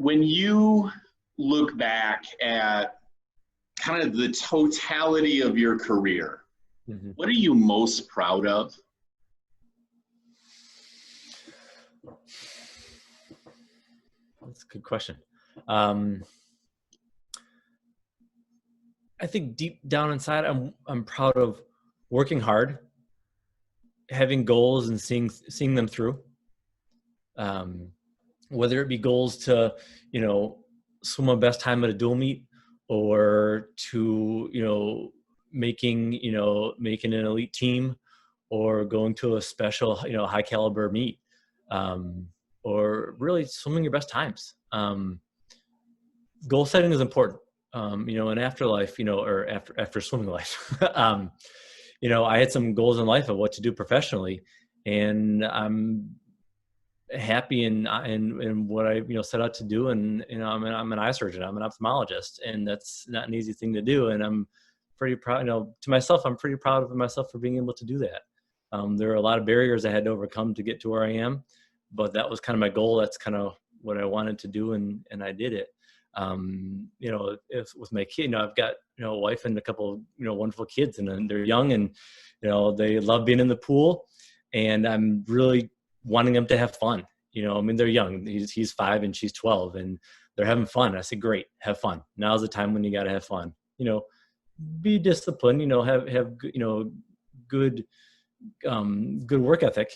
when you look back at kind of the totality of your career, what are you most proud of? That's a good question. I think deep down inside, I'm proud of working hard, having goals and seeing them through. Whether it be goals to, swim my best time at a dual meet, or to, making an elite team, or going to a special, high caliber meet, or really swimming your best times. Goal setting is important. In afterlife, or after swimming life, I had some goals in life of what to do professionally, and I'm happy in what I, set out to do. And, I'm an eye surgeon, I'm an ophthalmologist, and that's not an easy thing to do. And I'm pretty proud, to myself, I'm pretty proud of myself for being able to do that. There are a lot of barriers I had to overcome to get to where I am, but that was kind of my goal. That's kind of what I wanted to do. And I did it. With my kid, I've got, a wife and a couple, wonderful kids, and they're young, and, they love being in the pool, and I'm really wanting them to have fun. They're young. He's 5 and she's 12, and they're having fun. I said, great, have fun. Now's the time when you got to have fun. Be disciplined, have good work ethic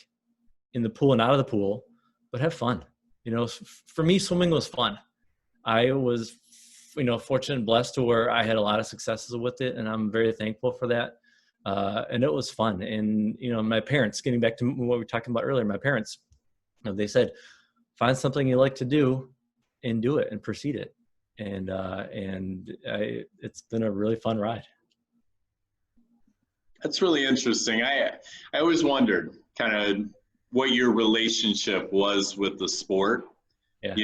in the pool and out of the pool, but have fun. For me, swimming was fun. I was, fortunate and blessed to where I had a lot of successes with it, and I'm very thankful for that. And it was fun. And, my parents, getting back to what we were talking about earlier, my parents, they said, find something you like to do and do it and proceed it. And it's been a really fun ride. That's really interesting. I always wondered kind of what your relationship was with the sport. Yeah.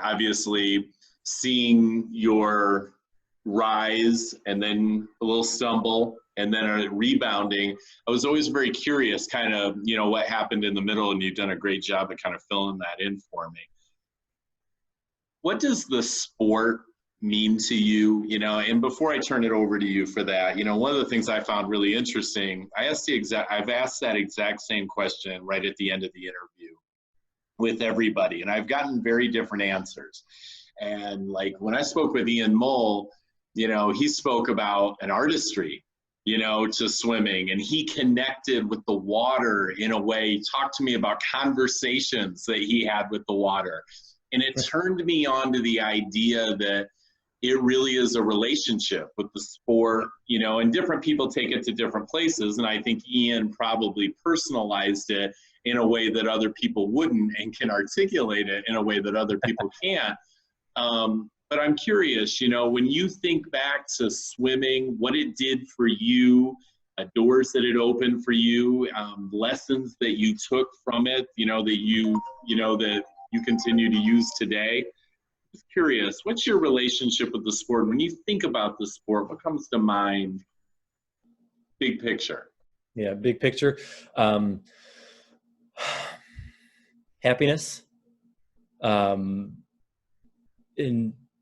Obviously seeing your rise and then a little stumble and then a rebounding, I was always very curious kind of, what happened in the middle, and you've done a great job of kind of filling that in for me. What does the sport mean to you, and before I turn it over to you for that, one of the things I found really interesting, I've asked that exact same question right at the end of the interview with everybody, and I've gotten very different answers. And like when I spoke with Ian Mull, he spoke about an artistry, to swimming, and he connected with the water in a way. He talked to me about conversations that he had with the water, and it turned me on to the idea that it really is a relationship with the sport, and different people take it to different places. And I think Ian probably personalized it in a way that other people wouldn't, and can articulate it in a way that other people can't. But I'm curious, when you think back to swimming, what it did for you, doors that it opened for you, lessons that you took from it, that you continue to use today. Just curious, what's your relationship with the sport? When you think about the sport, what comes to mind? Big picture. Yeah, big picture. Happiness, and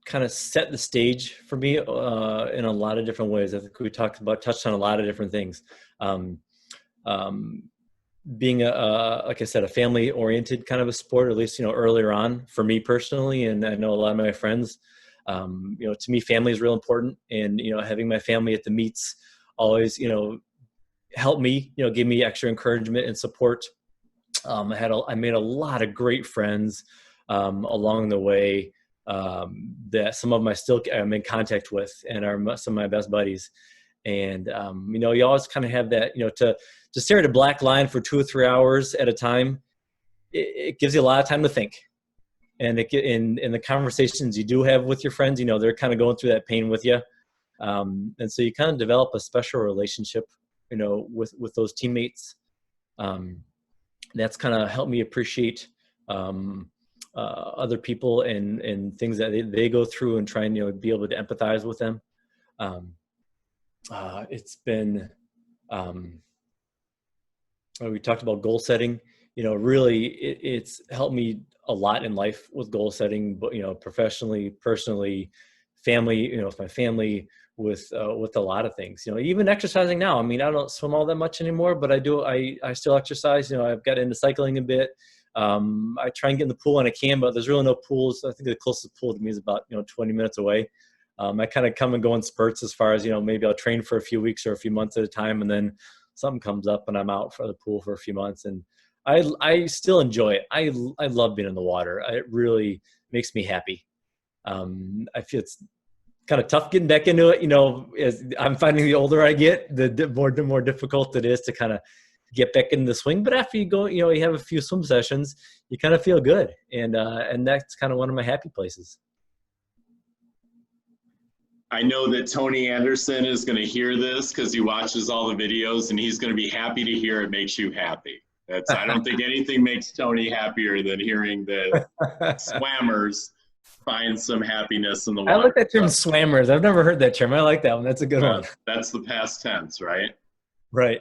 kind of set the stage for me in a lot of different ways. I think we touched on a lot of different things. Being like I said, a family-oriented kind of a sport, at least, earlier on for me personally, and I know a lot of my friends, to me, family is real important. And, having my family at the meets always, helped me, give me extra encouragement and support. I made a lot of great friends along the way that some of them I'm in contact with and are some of my best buddies. And, you always kind of have that, to stare at a black line for 2 or 3 hours at a time, it gives you a lot of time to think. And in the conversations you do have with your friends, they're kind of going through that pain with you. And so you kind of develop a special relationship, with those teammates. That's kind of helped me appreciate other people and things that they go through, and try and, be able to empathize with them. It's been, we talked about goal setting, really it's helped me a lot in life with goal setting, but, professionally, personally, family, with my family, with a lot of things, even exercising now. I mean, I don't swim all that much anymore, but I still exercise. I've got into cycling a bit. I try and get in the pool when I can, but there's really no pools. I think the closest pool to me is about, 20 minutes away. I kind of come and go in spurts as far as, maybe I'll train for a few weeks or a few months at a time, and then something comes up and I'm out for the pool for a few months. And I still enjoy it. I love being in the water. It really makes me happy. I feel it's kind of tough getting back into it. As I'm finding the older I get, the more difficult it is to kind of get back in the swing. But after you go, you have a few swim sessions, you kind of feel good. And that's kind of one of my happy places. I know that Tony Anderson is going to hear this because he watches all the videos, and he's going to be happy to hear it makes you happy. I don't think anything makes Tony happier than hearing that swammers find some happiness in the water. I like that term, swammers. I've never heard that term. I like that one. That's a good one. That's the past tense, right? Right.